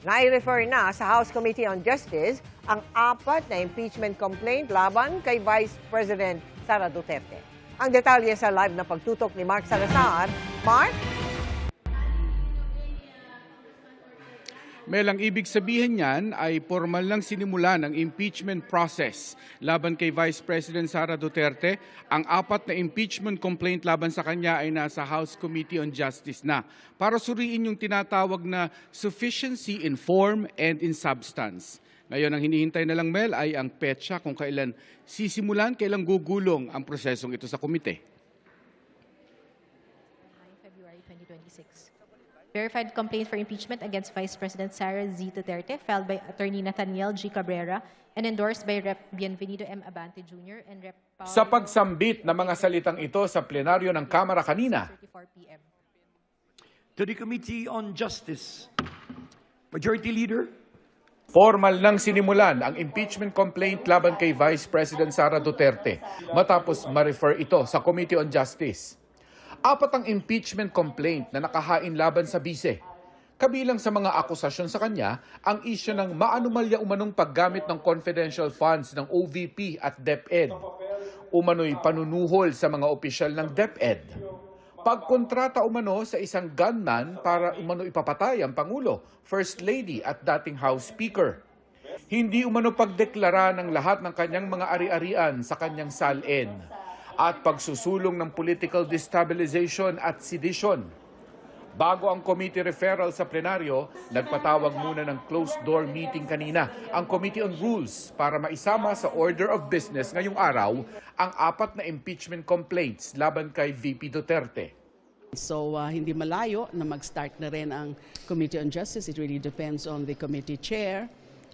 Nai-refer na sa House Committee on Justice ang 4 na impeachment complaint laban kay Vice President Sara Duterte. Ang detalye sa live na pagtutok ni Mark Salazar. Mark? Mel, ang ibig sabihin niyan ay formal lang sinimulan ang impeachment process laban kay Vice President Sara Duterte. Ang 4 na impeachment complaint laban sa kanya ay nasa House Committee on Justice na para suriin yung tinatawag na sufficiency in form and in substance. Ngayon, ang hinihintay na lang, Mel, ay ang petsa kung kailan sisimulan, kailan gugulong ang prosesong ito sa komite. February 2026. Verified complaint for impeachment against Vice President Sara Z. Duterte filed by Attorney Nathaniel G. Cabrera and endorsed by Rep. Bienvenido M. Abante Jr. and Rep. Paolo Sa pagsambit ng mga salitang ito sa plenaryo ng Kamara kanina, 34 p.m. To the Committee on Justice, Majority Leader. formal nang sinimulan ang impeachment complaint laban kay Vice President Sara Duterte matapos ma-refer ito sa Committee on Justice. 4 ang impeachment complaint na nakahain laban sa bise. Kabilang sa mga akusasyon sa kanya, ang isyu ng maanumalya umanong paggamit ng confidential funds ng OVP at DepEd. Umano'y panunuhol sa mga opisyal ng DepEd. Pagkontrata umano sa isang gunman para umano ipapatay ang Pangulo, First Lady at dating House Speaker. Hindi umano pagdeklara ng lahat ng kanyang mga ari-arian sa kanyang salin at pagsusulong ng political destabilization at sedition. Bago ang committee referral sa plenaryo, nagpatawag muna ng closed-door meeting kanina ang Committee on Rules para maisama sa order of business ngayong araw ang 4 na impeachment complaints laban kay VP Duterte. So hindi malayo na mag-start na rin ang Committee on Justice. It really depends on the committee chair,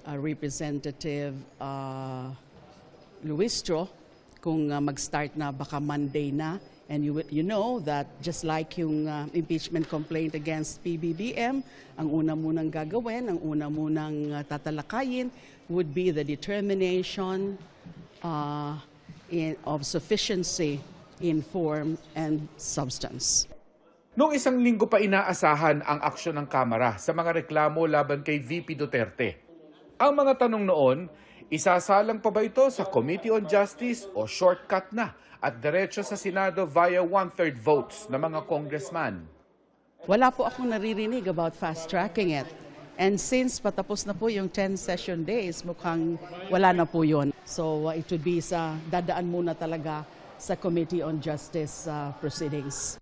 Representative Luistro, kung mag-start na baka Monday na. And you know that just like yung impeachment complaint against PBBM, ang una munang gagawin, ang una munang tatalakayin would be the determination of sufficiency in form and substance. Noong isang linggo pa inaasahan ang aksyon ng Kamara sa mga reklamo laban kay VP Duterte. Ang mga tanong noon, isasalang pa ba ito sa Committee on Justice o shortcut na at diretso sa Senado via 1/3 votes ng mga congressman? Wala po akong naririnig about fast-tracking it. And since patapos na po yung 10 session days, mukhang wala na po yun. So it would be dadaan muna talaga sa Committee on Justice proceedings.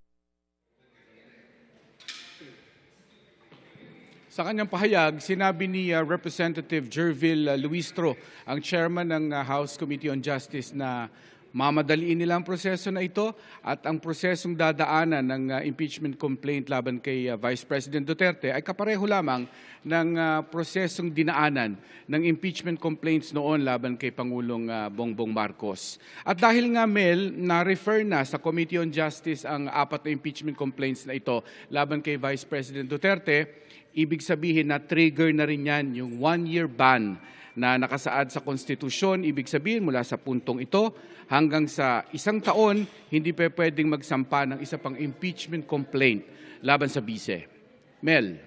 Sa kanyang pahayag, sinabi ni Representative Jervil Luistro, ang chairman ng House Committee on Justice, na mamadaliin nila ang proseso na ito at ang prosesong dadaanan ng impeachment complaint laban kay Vice President Duterte ay kapareho lamang ng prosesong dinaanan ng impeachment complaints noon laban kay Pangulong Bongbong Marcos. At dahil nga, Mel, na-refer na sa Committee on Justice ang 4 na impeachment complaints na ito laban kay Vice President Duterte, ibig sabihin na trigger na rin yan yung 1-year ban na nakasaad sa konstitusyon. Ibig sabihin mula sa puntong ito hanggang sa 1 taon, hindi pa pwedeng magsampa ng isa pang impeachment complaint laban sa bise. Mel.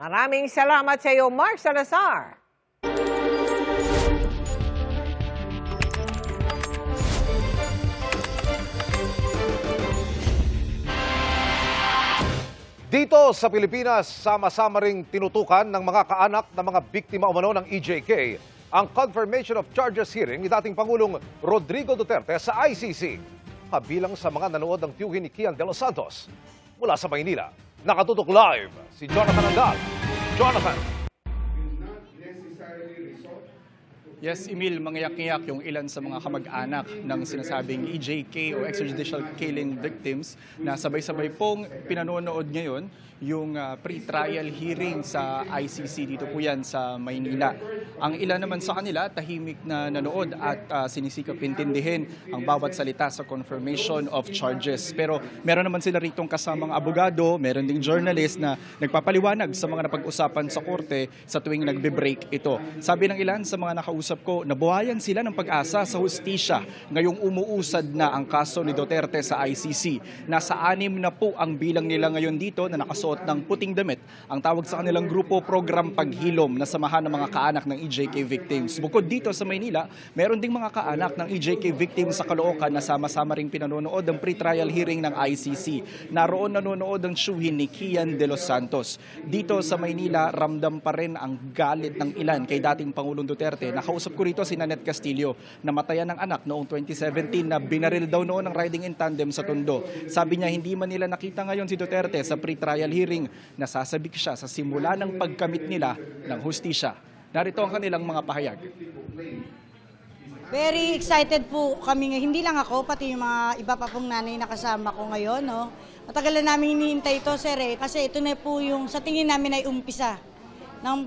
Maraming salamat sa iyo, Mark Salazar. Dito sa Pilipinas, sama-sama ring tinutukan ng mga kaanak ng mga biktima umano ng EJK ang confirmation of charges hearing ni dating Pangulong Rodrigo Duterte sa ICC. Kabilang sa mga nanood ng tiyuhin ni Kian de los Santos. Mula sa Maynila, nakatutok live si Jonathan Angal. Jonathan. Yes, Emil, mangyak-ngyak yung ilan sa mga kamag-anak ng sinasabing EJK o extrajudicial killing victims na sabay-sabay pong pinanonood ngayon yung pre-trial hearing sa ICC. Dito po yan sa Maynila. Ang ilan naman sa kanila, tahimik na nanood at sinisikap intindihin ang bawat salita sa confirmation of charges. Pero meron naman sila ritong kasamang abogado, meron ding journalist na nagpapaliwanag sa mga napag-usapan sa korte sa tuwing nagbe-break ito. Sabi ng ilan sa mga nakausap ko, nabuhayan sila ng pag-asa sa hustisya ngayong umuusad na ang kaso ni Duterte sa ICC. Nasa 6 na po ang bilang nila ngayon dito na nakasolve nagsusuot ng puting damit. Ang tawag sa kanilang grupo, Program Paghilom, na samahan ng mga kaanak ng EJK victims. Bukod dito sa Maynila, meron ding mga kaanak ng EJK victims sa Caloocan na sama-sama ring pinanonood ng pre-trial hearing ng ICC. Naroon nanonood ang tiyuhin ni Kian de los Santos. Dito sa Maynila, ramdam pa rin ang galit ng ilan kay dating Pangulong Duterte. Nakausap ko rito si Nanette Castillo, namatayan ng anak noong 2017 na binaril daw noon ng riding in tandem sa Tondo. Sabi niya hindi man nila nakita ngayon si Duterte sa pre-trial hearing. Nasasabik siya sa simula ng pagkamit nila ng hustisya. Narito ang kanilang mga pahayag. Very excited po kami, hindi lang ako, pati yung mga iba pa pong nanay na kasama ko ngayon. No? Matagal na namin hinihintay ito, sir, kasi ito na po yung sa tingin namin ay umpisa ng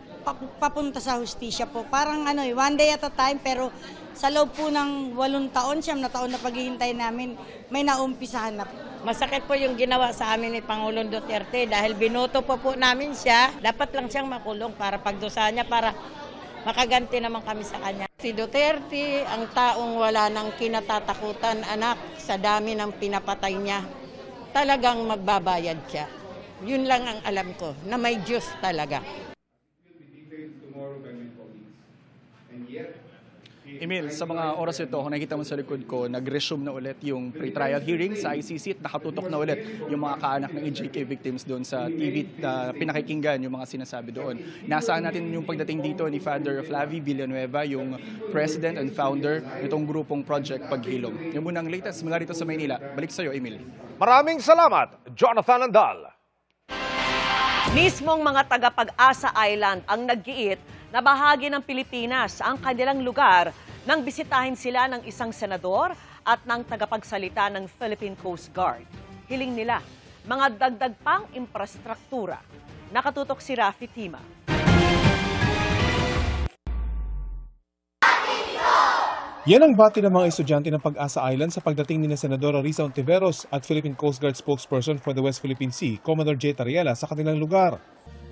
papunta sa hustisya po. Parang one day at a time, pero sa loob po ng 8 taon, 9 na taon na paghihintay namin, may naumpisahan na po. Masakit po yung ginawa sa amin ni Pangulong Duterte dahil binoto po namin siya. Dapat lang siyang makulong para pagdusahan niya, para makaganti naman kami sa kanya. Si Duterte, ang taong wala nang kinatatakutan, anak, sa dami ng pinapatay niya. Talagang magbabayad siya. Yun lang ang alam ko, na may Diyos talaga. Emil, sa mga oras ito, kung nakikita mo sa likod ko, nag-resume na ulit yung pre-trial hearing sa ICC at nakatutok na ulit yung mga kaanak ng EJK victims doon sa TV na pinakikinggan yung mga sinasabi doon. Nasaan natin yung pagdating dito ni Father Flavie Villanueva, yung president and founder nitong grupong Project Paghilom. Yung munang latest mula rito sa Maynila. Balik sa'yo, Emil. Maraming salamat, Jonathan Andal. Mismong mga taga-Pag-asa Island ang naggiit na bahagi ng Pilipinas ang kanilang lugar nang bisitahin sila ng isang senador at ng tagapagsalita ng Philippine Coast Guard. Hiling nila, mga dagdag pang infrastruktura. Nakatutok si Rafi Tima. Yan ang bati ng mga estudyante ng Pag-asa Island sa pagdating ni na Senadora Risa Ontiveros at Philippine Coast Guard spokesperson for the West Philippine Sea, Commodore J. Tariela, sa kanilang lugar.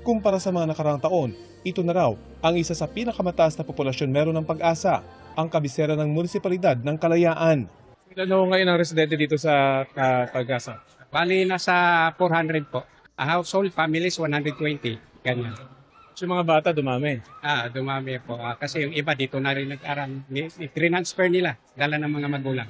Kumpara sa mga nakaraang taon, ito na raw ang isa sa pinakamataas na populasyon meron ng Pag-asa, ang kabisera ng munisipalidad ng Kalayaan. Ilan ho ngayon ang residente dito sa Pag-asa? Bali, nasa 400 po. A household, families, 120. Ganyan. So mga bata dumami? Dumami po. Kasi yung iba dito na rin nag-aral. Transfer nila, dala ng mga magulang.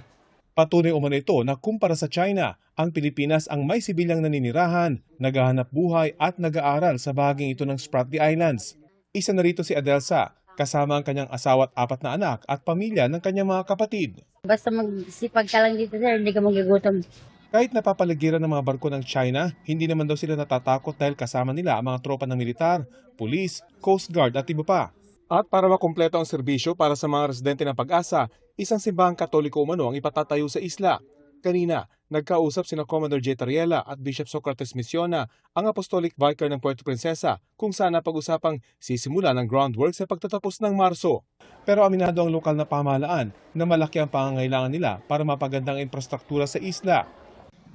Patunay umano ito na kumpara sa China, ang Pilipinas ang may sibilyang naninirahan, naghahanap buhay at nag-aaral sa bahaging ito ng Spratly Islands. Isa na rito si Adelsa, kasama ang kanyang asawa at 4 na anak at pamilya ng kanyang mga kapatid. Basta magsipag ka lang dito, sir, hindi ka magugutom. Kahit napapaligiran ng mga barko ng China, hindi naman daw sila natatakot dahil kasama nila ang mga tropa ng militar, pulis, Coast Guard at iba pa. At para makumpleto ang serbisyo para sa mga residente ng Pag-asa, isang simbahang Katoliko umano ang ipatatayo sa isla. Kanina, nagkausap sina Commodore J. Tariela at Bishop Socrates Misiona, ang Apostolic Vicar ng Puerto Princesa, kung saan napag-usapang sisimula ng groundwork sa pagtatapos ng Marso. Pero aminado ang lokal na pamahalaan na malaki ang pangangailangan nila para mapagandang infrastruktura sa isla.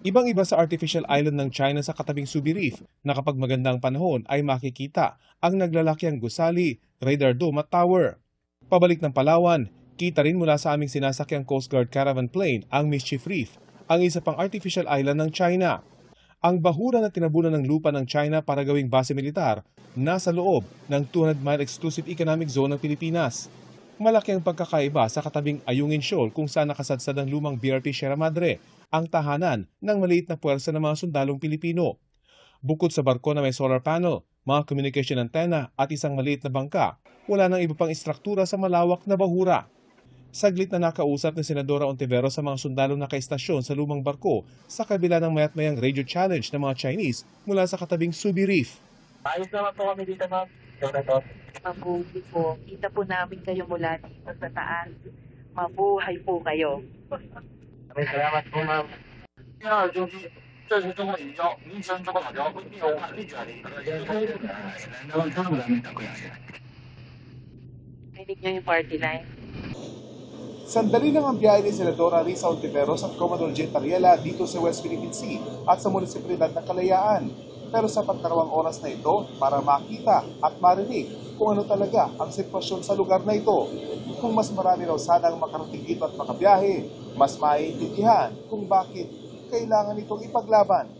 Ibang-iba sa artificial island ng China sa katabing Subi Reef na kapag magandang panahon ay makikita ang naglalakiang gusali, radar dome at tower. Pabalik ng Palawan, kita rin mula sa aming sinasakyang Coast Guard caravan plane ang Mischief Reef, ang isa pang artificial island ng China. Ang bahura na tinabunan ng lupa ng China para gawing base militar nasa loob ng 200-mile exclusive economic zone ng Pilipinas. Malaki ang pagkakaiba sa katabing Ayungin Shoal kung saan nakasadsad ang lumang BRP Sierra Madre, ang tahanan ng maliit na puwersa ng mga sundalong Pilipino. Bukod sa barko na may solar panel, mga communication antenna at isang maliit na bangka, wala nang iba pang istruktura sa malawak na bahura. Saglit na nakausap ni Senadora Ontiveros sa mga sundalong nakaistasyon sa lumang barko sa kabila ng mayat-mayang radio challenge ng mga Chinese mula sa katabing Subi Reef. Ayos naman po kami dito, ma'am. Mabuti po. Kita po namin kayo mula dito sa taas. Mabuhay po kayo. Salamat po, ma'am. Rinig niyo yung party line. Sandali lang ang biyahe ni Senadora Risa Ontiveros at Commodore J. Tariela dito sa West Philippine Sea at sa munisipalidad ng Kalayaan. Pero sapat na raw ang oras na ito para makita at marinig kung ano talaga ang sitwasyon sa lugar na ito. Kung mas marami raw sanang makarating dito at makabiyahe, mas maiintindihan kung bakit kailangan itong ipaglaban.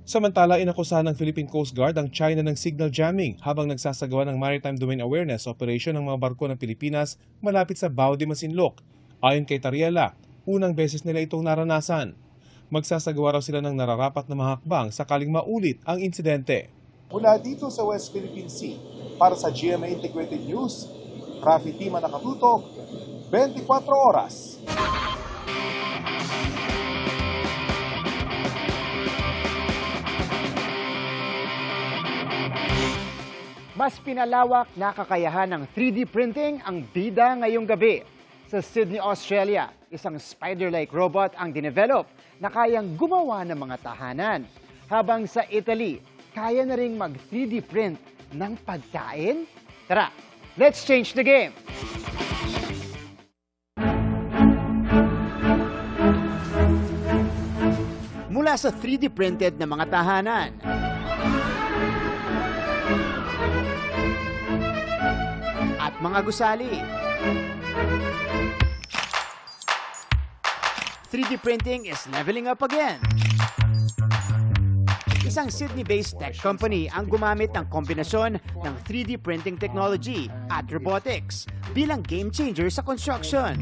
Samantala, inakusahan ng Philippine Coast Guard ang China ng signal jamming habang nagsasagawa ng Maritime Domain Awareness Operation ng mga barko ng Pilipinas malapit sa Bao de Masinloc. Ayon kay Tariela, unang beses nila itong naranasan. Magsasagawa raw sila ng nararapat na mga hakbang sakaling maulit ang insidente. Mula dito sa West Philippine Sea, para sa GMA Integrated News, Rafi Tima nakatutok, 24 oras. Mas pinalawak na kakayahan ng 3D printing ang bida ngayong gabi. Sa Sydney, Australia, isang spider-like robot ang dinevelop na kayang gumawa ng mga tahanan. Habang sa Italy, kaya na ring mag-3D print ng pagkain? Tara, let's change the game! Mula sa 3D printed na mga tahanan, at mga gusali, 3D printing is leveling up again. Isang Sydney-based tech company ang gumamit ng kombinasyon ng 3D printing technology at robotics bilang game changer sa construction.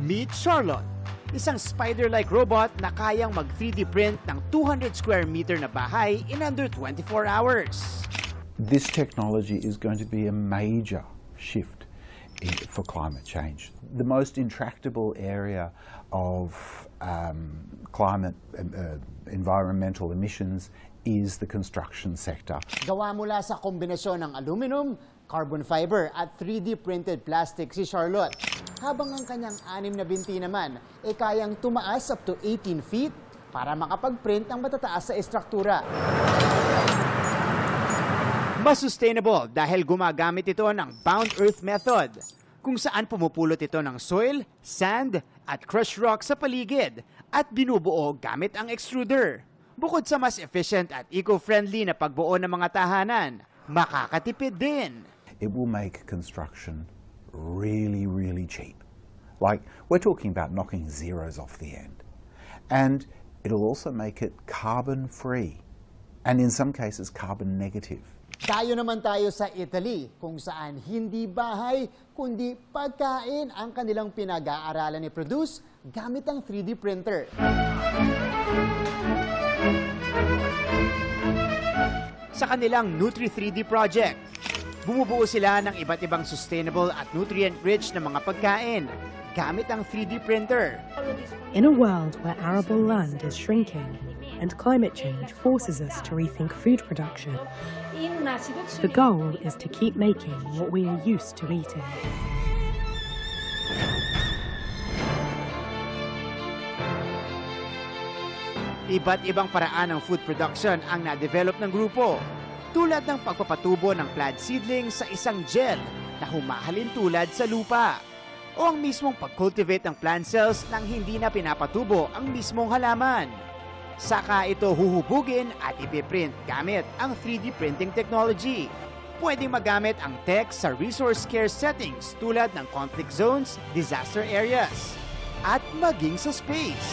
Meet Charlotte, isang spider-like robot na kayang mag-3D print ng 200 square meter na bahay in under 24 hours. This technology is going to be a major shift for climate change. The most intractable area of climate environmental emissions is the construction sector. Gawa mula sa kombinasyon ng aluminum, carbon fiber at 3D printed plastic si Charlotte. Habang ang kanyang 6 na binti naman ay kayang tumaas up to 18 feet para makapag-print ng matataas sa estruktura. Mas sustainable dahil gumagamit ito ng bound earth method, kung saan pumupulot ito ng soil, sand at crushed rock sa paligid at binubuo gamit ang extruder. Bukod sa mas efficient at eco-friendly na pagbuo ng mga tahanan, makakatipid din. It will make construction really, really cheap. Like, we're talking about knocking zeros off the end. And it'll also make it carbon-free, and in some cases, carbon-negative. Tayo naman tayo sa Italy, kung saan hindi bahay, kundi pagkain ang kanilang pinag-aaralan ni Produce gamit ang 3D printer. Sa kanilang Nutri-3D project, bumubuo sila ng iba't ibang sustainable at nutrient-rich na mga pagkain gamit ang 3D printer. In a world where arable land is shrinking and climate change forces us to rethink food production, the goal is to keep making what we are used to eating. Iba't ibang paraan ng food production ang na-develop ng grupo, tulad ng pagpapatubo ng plant seedling sa isang gel na humahalin tulad sa lupa, o ang mismong pag-cultivate ng plant cells nang hindi na pinapatubo ang mismong halaman. Saka ito huhubugin at ipiprint gamit ang 3D printing technology. Pwedeng magamit ang tech sa resource scarce settings tulad ng conflict zones, disaster areas, at maging sa space.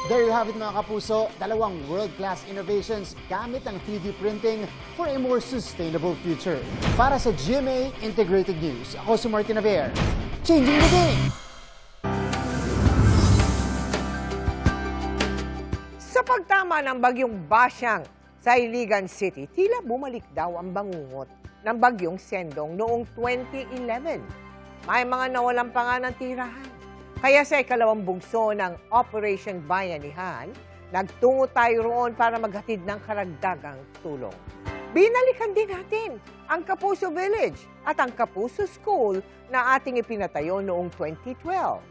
There you have it mga kapuso, dalawang world-class innovations gamit ang 3D printing for a more sustainable future. Para sa GMA Integrated News, ako si Martin Naver, changing the game! Sa pagtama ng bagyong Basyang sa Iligan City, tila bumalik daw ang bangungot ng bagyong Sendong noong 2011. May mga nawalan pa nga ng tirahan. Kaya sa ikalawang bugso ng Operation Bayanihan, nagtungo tayo roon para maghatid ng karagdagang tulong. Binalikan din natin ang Kapuso Village at ang Kapuso School na ating ipinatayo noong 2012.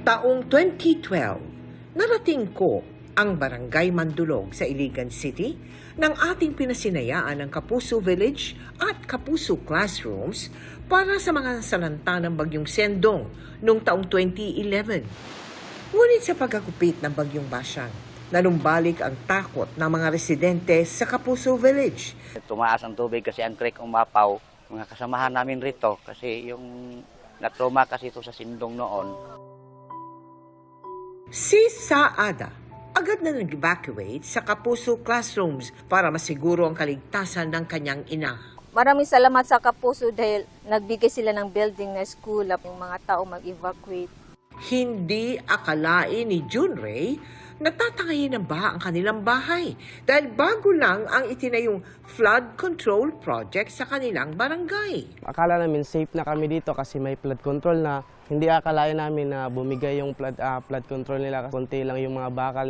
Taong 2012, narating ko ang Barangay Mandulog sa Iligan City ng ating pinasinayaan ng Kapuso Village at Kapuso Classrooms para sa mga salanta ng Bagyong Sendong noong taong 2011. Ngunit sa pagkakupit ng Bagyong Basyang, nanumbalik ang takot ng mga residente sa Kapuso Village. Tumaas ang tubig kasi ang creek umapaw. mga kasamahan namin rito kasi yung natroma kasi ito sa Sindong noon. Si Saada agad na nag-evacuate sa Kapuso classrooms para masiguro ang kaligtasan ng kanyang ina. Maraming salamat sa Kapuso dahil nagbigay sila ng building na school at yung mga tao mag-evacuate. Hindi akalain ni Junrey na tatangayin ng baha ang kanilang bahay dahil bago lang ang itinayong flood control project sa kanilang barangay. Akala namin safe na kami dito kasi may flood control na. Hindi akalain namin na bumigay yung flood control nila. Konti lang yung mga bakal.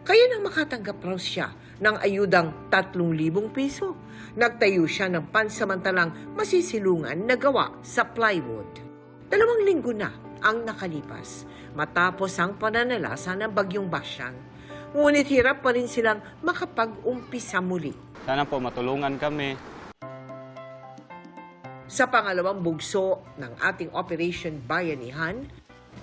Kaya nang makatanggap raw siya ng ayudang 3,000 piso, nagtayo siya ng pansamantalang masisilungan na gawa sa plywood. 2 linggo na ang nakalipas matapos ang pananalasa ng bagyong Basyang. Ngunit hirap pa rin silang makapag-umpisa muli. Sana po matulungan kami. Sa pangalawang bugso ng ating Operation Bayanihan,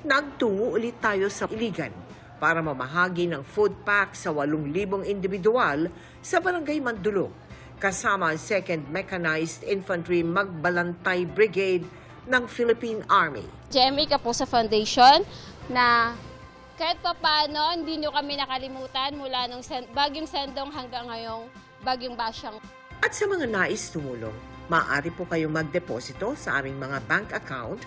nagtungo ulit tayo sa Iligan para mamahagi ng food pack sa 8,000 individual sa Barangay Mandulog, kasama ang 2nd Mechanized Infantry Magbalantay Brigade ng Philippine Army. GMA Kapuso Foundation na kahit pa paano, hindi nyo kami nakalimutan mula nung Bagyong Sendong hanggang ngayong Bagyong Basyang. At sa mga nais tumulong, maaari po kayong magdeposito sa aming mga bank account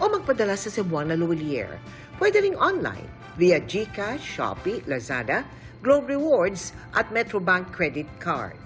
o magpadala sa Cebuana Luwilier. Pwede ring online via GCash, Shopee, Lazada, Globe Rewards at Metrobank Credit Card.